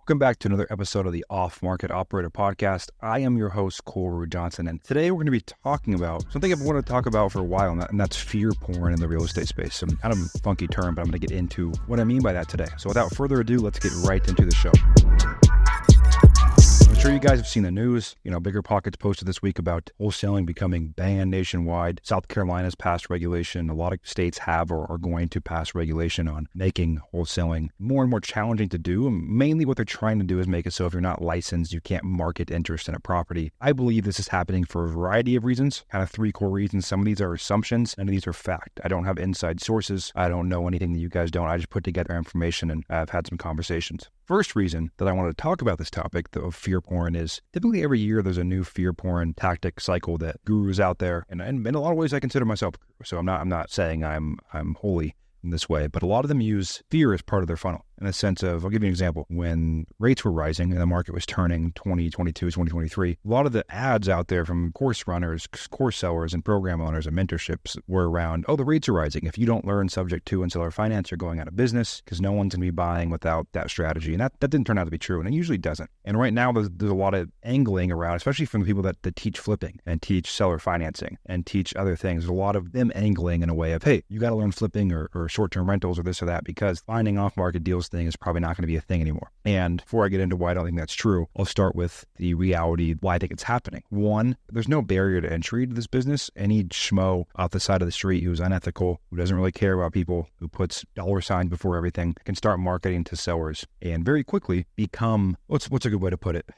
Welcome back to another episode of the Off Market Operator Podcast. I am your host, Ruud-Johnson, and today we're going to be talking about something I've wanted to talk about for a while, and that's fear porn in the real estate space. Some kind of funky term, but I'm going to get into what I mean by that today. So without further ado, let's get right into the show. I'm sure you guys have seen the news. Bigger Pockets posted this week about wholesaling becoming banned nationwide. South Carolina's passed regulation. A lot of states have or are going to pass regulation on making wholesaling more and more challenging to do. And mainly what they're trying to do is make it so if you're not licensed, you can't market interest in a property. I believe this is happening for a variety of reasons, kind of three core reasons. Some of these are assumptions, none of these are fact. I don't have inside sources. I don't know anything that you guys don't. I just put together information and I've had some conversations. First reason that I wanted to talk about this topic of fear porn is typically every year there's a new fear porn tactic cycle that gurus out there, and in a lot of ways I consider myself a guru, so I'm not saying I'm holy in this way, but a lot of them use fear as part of their funnel. In the sense of, I'll give you an example. When rates were rising and the market was turning 2022, 2023, a lot of the ads out there from course runners, course sellers, and program owners and mentorships were around, the rates are rising. If you don't learn subject to and seller finance, you're going out of business because no one's going to be buying without that strategy. And that didn't turn out to be true, and it usually doesn't. And right now, there's a lot of angling around, especially from the people that teach flipping and teach seller financing and teach other things. There's a lot of them angling in a way of, hey, you got to learn flipping or short-term rentals or this or that, because finding off-market deals thing is probably not going to be a thing anymore. And before I get into why I don't think that's true, I'll start with the reality why I think it's happening. One, there's no barrier to entry to this business. Any schmo off the side of the street who's unethical, who doesn't really care about people, who puts dollar signs before everything, can start marketing to sellers and very quickly become, what's a good way to put it?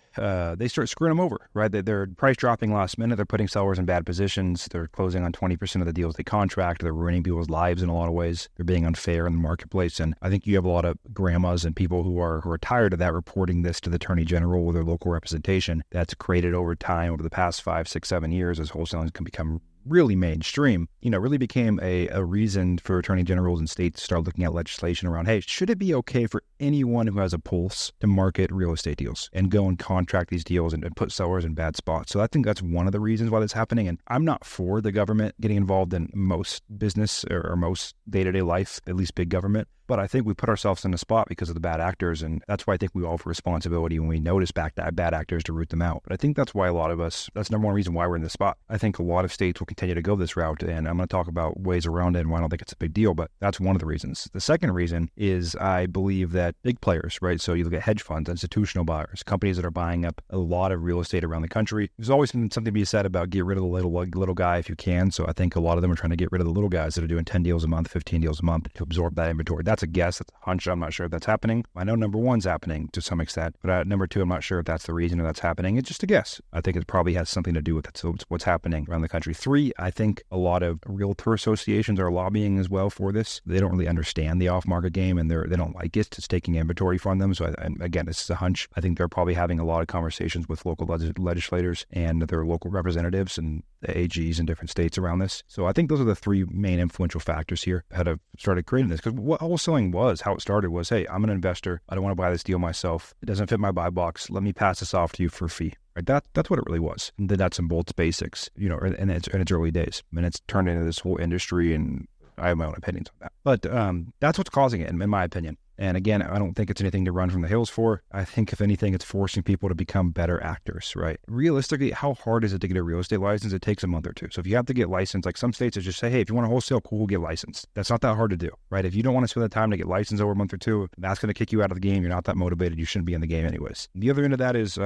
They start screwing them over, right? They're price dropping last minute. They're putting sellers in bad positions. They're closing on 20% of the deals they contract. They're ruining people's lives in a lot of ways. They're being unfair in the marketplace. And I think you have a lot of grandmas and people who are tired of that reporting this to the Attorney General or their local representation. That's created over time, over the past 5, 6, 7 years, as wholesaling can become really mainstream, really became a reason for attorney generals and states to start looking at legislation around, hey, should it be okay for anyone who has a pulse to market real estate deals and go and contract these deals and put sellers in bad spots? So I think that's one of the reasons why that's happening. And I'm not for the government getting involved in most business or most day-to-day life, at least big government. But I think we put ourselves in a spot because of the bad actors. And that's why I think we all have a responsibility when we notice bad actors to root them out. But I think that's why a lot of us, that's number one reason why we're in this spot. I think a lot of states will continue to go this route. And I'm going to talk about ways around it and why I don't think it's a big deal. But that's one of the reasons. The second reason is I believe that big players, right? So you look at hedge funds, institutional buyers, companies that are buying up a lot of real estate around the country. There's always been something to be said about get rid of the little guy if you can. So I think a lot of them are trying to get rid of the little guys that are doing 10 deals a month, 15 deals a month to absorb that inventory. That's a guess. That's a hunch. I'm not sure if that's happening. I know number one's happening to some extent, but number two, I'm not sure if that's the reason or that's happening. It's just a guess. I think it probably has something to do with it. So it's what's happening around the country. Three, I think a lot of realtor associations are lobbying as well for this. They don't really understand the off-market game and they don't like it. It's taking inventory from them. So again, this is a hunch. I think they're probably having a lot of conversations with local legislators and their local representatives and the AGs in different states around this. So I think those are the three main influential factors here that have started creating this. Because what wholesaling was, how it started was, hey, I'm an investor. I don't want to buy this deal myself. It doesn't fit my buy box. Let me pass this off to you for a fee. Right? That's what it really was. The nuts and bolts basics, in its early days. And it's turned into this whole industry, and I have my own opinions on that. But that's what's causing it, in my opinion. And again, I don't think it's anything to run from the hills for. I think, if anything, it's forcing people to become better actors, right? Realistically, how hard is it to get a real estate license? It takes a month or two. So if you have to get licensed, like some states, just say, hey, if you want to wholesale, cool, get licensed. That's not that hard to do, right? If you don't want to spend the time to get licensed over a month or two, that's going to kick you out of the game. You're not that motivated. You shouldn't be in the game anyways. The other end of that is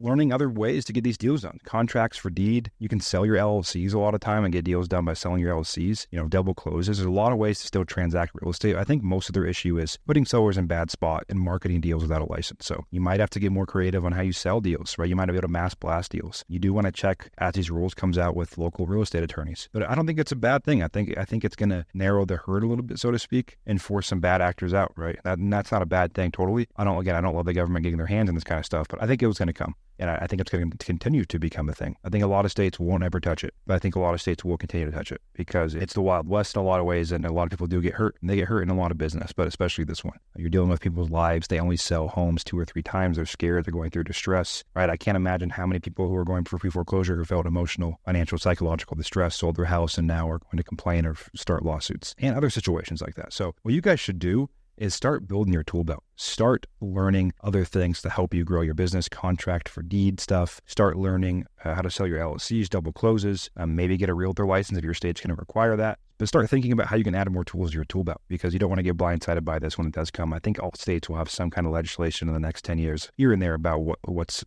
learning other ways to get these deals done. Contracts for deed. You can sell your LLCs a lot of time and get deals done by selling your LLCs, double closes. There's a lot of ways to still transact real estate. I think most of their issue is putting sellers in bad spots and marketing deals without a license. So you might have to get more creative on how you sell deals, right? You might be able to mass blast deals. You do want to check as these rules comes out with local real estate attorneys. But I don't think it's a bad thing. I think it's going to narrow the herd a little bit, so to speak, and force some bad actors out, right? That's not a bad thing totally. I don't love the government getting their hands in this kind of stuff, but I think it was going to come. And I think it's going to continue to become a thing. I think a lot of states won't ever touch it, but I think a lot of states will continue to touch it because it's the Wild West in a lot of ways, and a lot of people do get hurt. And they get hurt in a lot of business, but especially this one. You're dealing with people's lives. They only sell homes 2 or 3 times. They're scared. They're going through distress, right? I can't imagine how many people who are going for pre-foreclosure who felt emotional, financial, psychological distress, sold their house, and now are going to complain or start lawsuits and other situations like that. So what you guys should do is start building your tool belt. Start learning other things to help you grow your business, contract for deed stuff. Start learning how to sell your LLCs, double closes, maybe get a realtor license if your state's going to require that. But start thinking about how you can add more tools to your tool belt, because you don't want to get blindsided by this when it does come. I think all states will have some kind of legislation in the next 10 years here and there about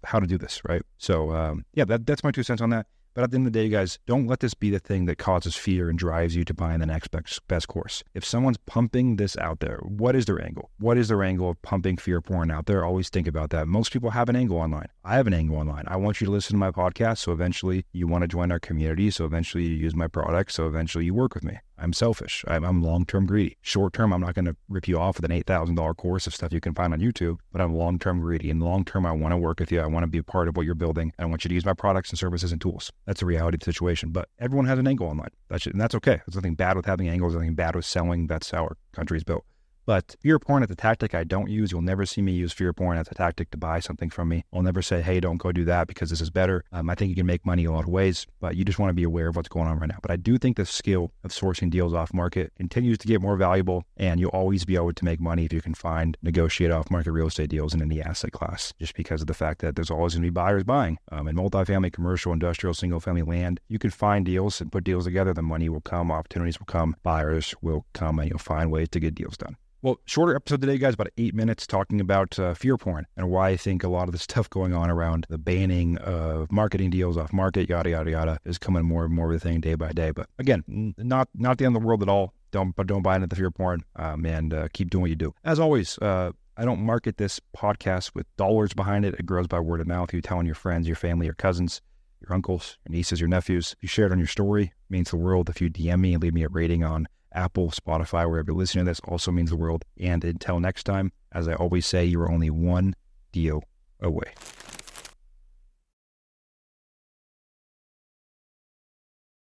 how to do this, right? So that's my 2 cents on that. But at the end of the day, guys, don't let this be the thing that causes fear and drives you to buying the next best course. If someone's pumping this out there, what is their angle? What is their angle of pumping fear porn out there? Always think about that. Most people have an angle online. I have an angle online. I want you to listen to my podcast, so eventually you want to join our community, so eventually you use my product, so eventually you work with me. I'm selfish. I'm long-term greedy. Short-term, I'm not going to rip you off with an $8,000 course of stuff you can find on YouTube, but I'm long-term greedy. And long-term, I want to work with you. I want to be a part of what you're building. And I want you to use my products and services and tools. That's a reality of the situation. But everyone has an angle online. And that's okay. There's nothing bad with having angles. There's nothing bad with selling. That's how our country is built. But fear porn is a tactic I don't use. You'll never see me use fear porn as a tactic to buy something from me. I'll never say, hey, don't go do that because this is better. I think you can make money a lot of ways, but you just want to be aware of what's going on right now. But I do think the skill of sourcing deals off market continues to get more valuable, and you'll always be able to make money if you can negotiate off market real estate deals in any asset class, just because of the fact that there's always going to be buyers buying. In multifamily, commercial, industrial, single family land, you can find deals and put deals together. The money will come, opportunities will come, buyers will come, and you'll find ways to get deals done. Well, shorter episode today, guys, about 8 minutes talking about fear porn and why I think a lot of the stuff going on around the banning of marketing deals off market, yada, yada, yada, is coming more and more of a thing day by day. But again, not the end of the world at all. Don't buy into the fear porn and keep doing what you do. As always, I don't market this podcast with dollars behind it. It grows by word of mouth. You telling your friends, your family, your cousins, your uncles, your nieces, your nephews. If you share it on your story, it means the world. If you DM me and leave me a rating on Apple, Spotify, wherever you're listening to this, also means the world. And until next time, as I always say, you're only one deal away.